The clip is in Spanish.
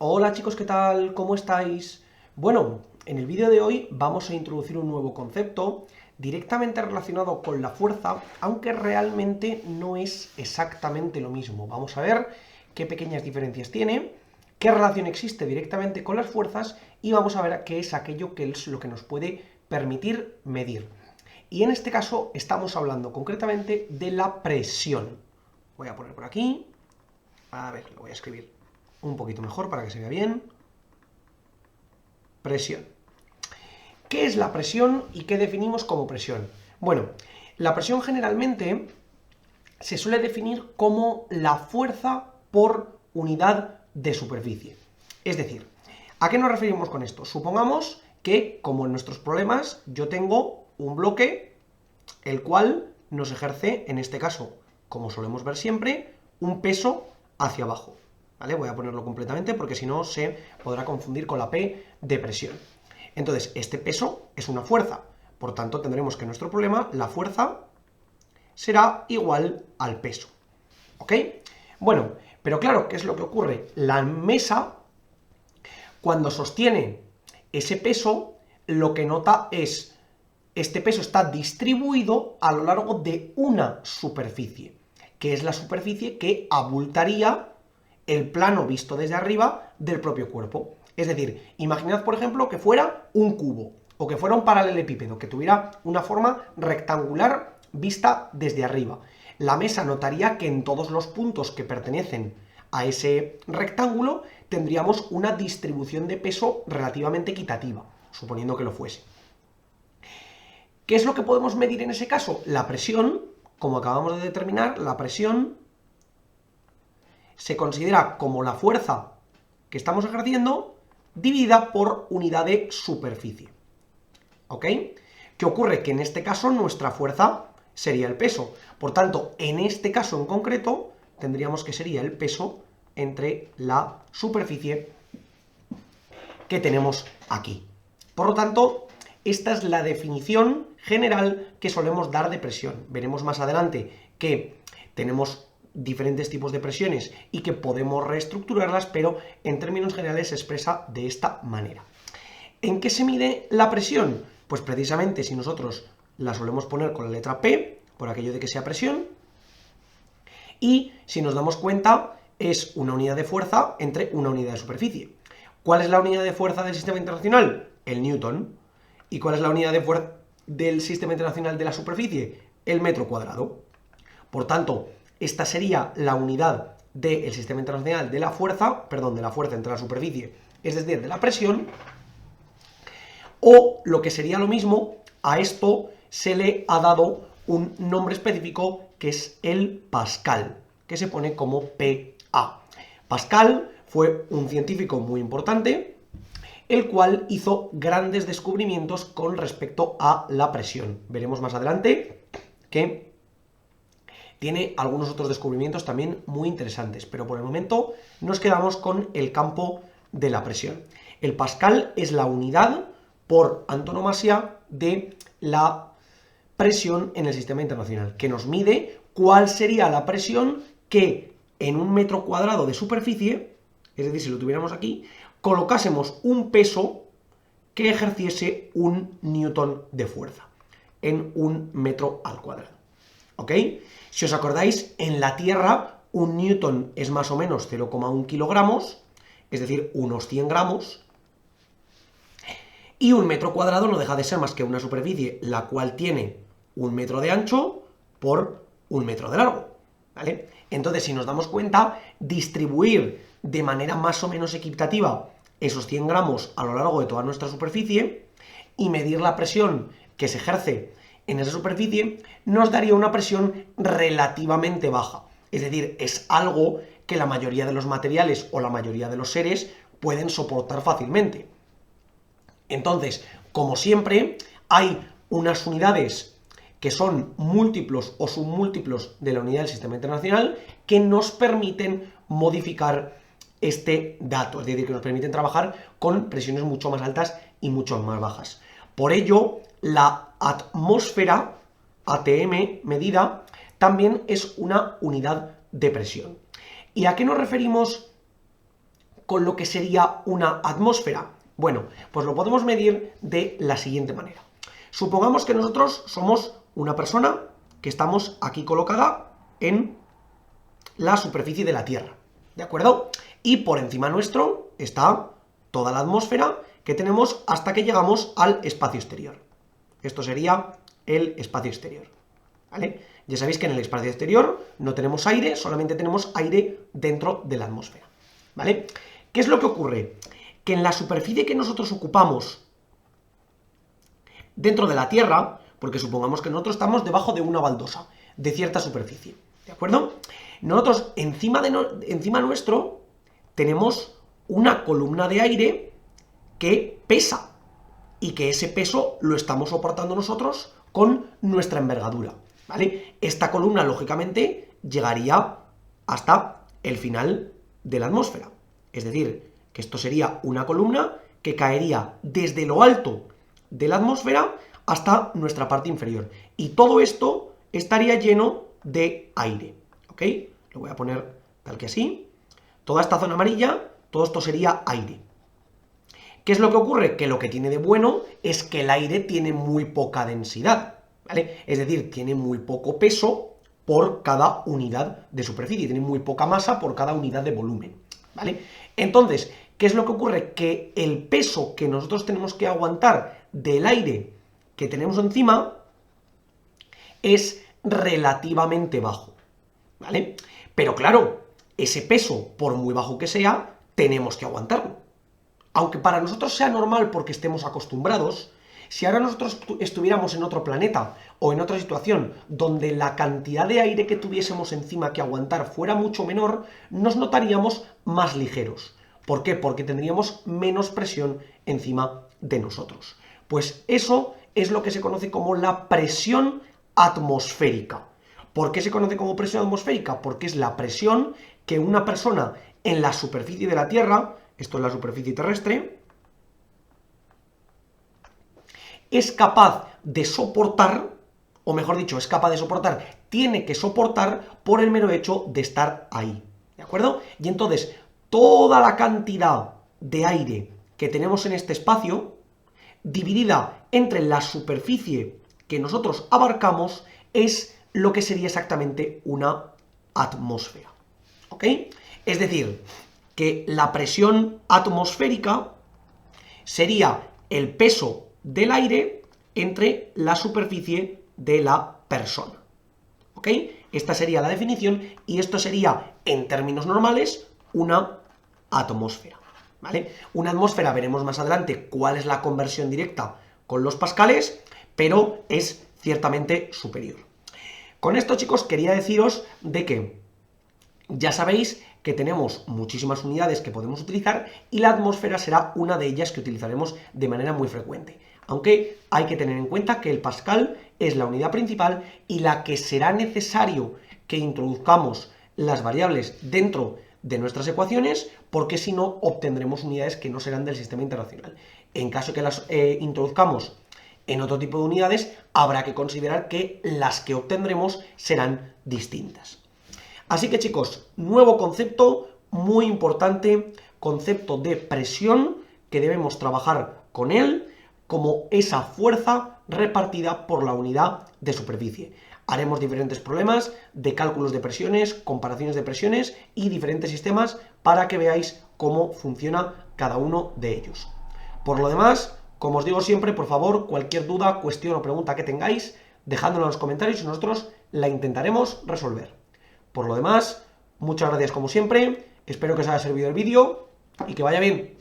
Hola chicos, ¿qué tal? ¿Cómo estáis? Bueno, en el vídeo de hoy vamos a introducir un nuevo concepto directamente relacionado con la fuerza, aunque realmente no es exactamente lo mismo. Vamos a ver qué pequeñas diferencias tiene, qué relación existe directamente con las fuerzas y vamos a ver qué es aquello que es lo que nos puede permitir medir. Y en este caso estamos hablando concretamente de la presión. Voy a poner por aquí, a ver, lo voy a escribir un poquito mejor para que se vea bien. Presión. ¿Qué es la presión y qué definimos como presión? Bueno, la presión generalmente se suele definir como la fuerza por unidad de superficie. Es decir, ¿a qué nos referimos con esto? Supongamos que, como en nuestros problemas, yo tengo un bloque, el cual nos ejerce, en este caso, como solemos ver siempre, un peso hacia abajo. ¿Vale? Voy a ponerlo completamente porque si no se podrá confundir con la P de presión. Entonces, este peso es una fuerza. Por tanto, tendremos que en nuestro problema la fuerza será igual al peso. ¿Ok? Bueno, pero claro, ¿qué es lo que ocurre? La mesa, cuando sostiene ese peso, lo que nota es este peso está distribuido a lo largo de una superficie, que es la superficie que abultaría el plano visto desde arriba del propio cuerpo. Es decir, imaginad, por ejemplo, que fuera un cubo, o que fuera un paralelepípedo, que tuviera una forma rectangular vista desde arriba. La mesa notaría que en todos los puntos que pertenecen a ese rectángulo tendríamos una distribución de peso relativamente equitativa, suponiendo que lo fuese. ¿Qué es lo que podemos medir en ese caso? La presión, como acabamos de determinar, la presión se considera como la fuerza que estamos ejerciendo dividida por unidad de superficie. ¿Ok? ¿Qué ocurre? Que en este caso nuestra fuerza sería el peso. Por tanto, en este caso en concreto, tendríamos que sería el peso entre la superficie que tenemos aquí. Por lo tanto, esta es la definición general que solemos dar de presión. Veremos más adelante que tenemos diferentes tipos de presiones y que podemos reestructurarlas, pero en términos generales se expresa de esta manera. ¿En qué se mide la presión? Pues precisamente si nosotros la solemos poner con la letra P, por aquello de que sea presión, y si nos damos cuenta es una unidad de fuerza entre una unidad de superficie. ¿Cuál es la unidad de fuerza del sistema internacional? El newton. ¿Y cuál es la unidad de fuerza del sistema internacional de la superficie? El metro cuadrado. Por tanto, esta sería la unidad del sistema internacional de la fuerza, perdón, de la fuerza entre la superficie, es decir, de la presión, o lo que sería lo mismo, a esto se le ha dado un nombre específico que es el Pascal, que se pone como PA. Pascal fue un científico muy importante, el cual hizo grandes descubrimientos con respecto a la presión. Veremos más adelante que tiene algunos otros descubrimientos también muy interesantes, pero por el momento nos quedamos con el campo de la presión. El Pascal es la unidad por antonomasia de la presión en el sistema internacional, que nos mide cuál sería la presión que en un metro cuadrado de superficie, es decir, si lo tuviéramos aquí, colocásemos un peso que ejerciese un newton de fuerza en un metro al cuadrado. ¿Ok? Si os acordáis, en la Tierra un newton es más o menos 0,1 kilogramos, es decir, unos 100 gramos, y un metro cuadrado no deja de ser más que una superficie la cual tiene un metro de ancho por un metro de largo, ¿vale? Entonces, si nos damos cuenta, distribuir de manera más o menos equitativa esos 100 gramos a lo largo de toda nuestra superficie y medir la presión que se ejerce en esa superficie, nos daría una presión relativamente baja. Es decir, es algo que la mayoría de los materiales o la mayoría de los seres pueden soportar fácilmente. Entonces, como siempre, hay unas unidades que son múltiplos o submúltiplos de la unidad del sistema internacional que nos permiten modificar este dato, es decir, que nos permiten trabajar con presiones mucho más altas y mucho más bajas. Por ello, la atmósfera, ATM medida, también es una unidad de presión. ¿Y a qué nos referimos con lo que sería una atmósfera? Bueno, pues lo podemos medir de la siguiente manera. Supongamos que nosotros somos una persona que estamos aquí colocada en la superficie de la Tierra, ¿de acuerdo? Y por encima nuestro está toda la atmósfera que tenemos hasta que llegamos al espacio exterior. Esto sería el espacio exterior, ¿vale? Ya sabéis que en el espacio exterior no tenemos aire, solamente tenemos aire dentro de la atmósfera, ¿vale? ¿Qué es lo que ocurre? Que en la superficie que nosotros ocupamos dentro de la Tierra, porque supongamos que nosotros estamos debajo de una baldosa, de cierta superficie, ¿de acuerdo? Nosotros encima nuestro tenemos una columna de aire que pesa, y que ese peso lo estamos soportando nosotros con nuestra envergadura, ¿vale? Esta columna, lógicamente, llegaría hasta el final de la atmósfera. Es decir, que esto sería una columna que caería desde lo alto de la atmósfera hasta nuestra parte inferior. Y todo esto estaría lleno de aire, ¿ok? Lo voy a poner tal que así. Toda esta zona amarilla, todo esto sería aire. ¿Qué es lo que ocurre? Que lo que tiene de bueno es que el aire tiene muy poca densidad, ¿vale? Es decir, tiene muy poco peso por cada unidad de superficie, tiene muy poca masa por cada unidad de volumen, ¿vale? Entonces, ¿qué es lo que ocurre? Que el peso que nosotros tenemos que aguantar del aire que tenemos encima es relativamente bajo, ¿vale? Pero claro, ese peso, por muy bajo que sea, tenemos que aguantarlo. Aunque para nosotros sea normal porque estemos acostumbrados, si ahora nosotros estuviéramos en otro planeta o en otra situación donde la cantidad de aire que tuviésemos encima que aguantar fuera mucho menor, nos notaríamos más ligeros. ¿Por qué? Porque tendríamos menos presión encima de nosotros. Pues eso es lo que se conoce como la presión atmosférica. ¿Por qué se conoce como presión atmosférica? Porque es la presión que una persona en la superficie de la Tierra, esto es la superficie terrestre, es capaz de soportar, o mejor dicho, es capaz de soportar, tiene que soportar por el mero hecho de estar ahí, ¿de acuerdo? Y entonces, toda la cantidad de aire que tenemos en este espacio, dividida entre la superficie que nosotros abarcamos, es lo que sería exactamente una atmósfera, ¿ok? Es decir, que la presión atmosférica sería el peso del aire entre la superficie de la persona, ¿ok? Esta sería la definición y esto sería, en términos normales, una atmósfera, ¿vale? Una atmósfera, veremos más adelante cuál es la conversión directa con los pascales, pero es ciertamente superior. Con esto, chicos, quería deciros de que ya sabéis que tenemos muchísimas unidades que podemos utilizar y la atmósfera será una de ellas que utilizaremos de manera muy frecuente. Aunque hay que tener en cuenta que el pascal es la unidad principal y la que será necesario que introduzcamos las variables dentro de nuestras ecuaciones, porque si no obtendremos unidades que no serán del sistema internacional. En caso que las introduzcamos en otro tipo de unidades, habrá que considerar que las que obtendremos serán distintas. Así que, chicos, nuevo concepto muy importante, concepto de presión, que debemos trabajar con él como esa fuerza repartida por la unidad de superficie. Haremos diferentes problemas de cálculos de presiones, comparaciones de presiones y diferentes sistemas para que veáis cómo funciona cada uno de ellos. Por lo demás, como os digo siempre, por favor, cualquier duda, cuestión o pregunta que tengáis, dejádmelo en los comentarios y nosotros la intentaremos resolver. Por lo demás, muchas gracias como siempre, espero que os haya servido el vídeo y que vaya bien.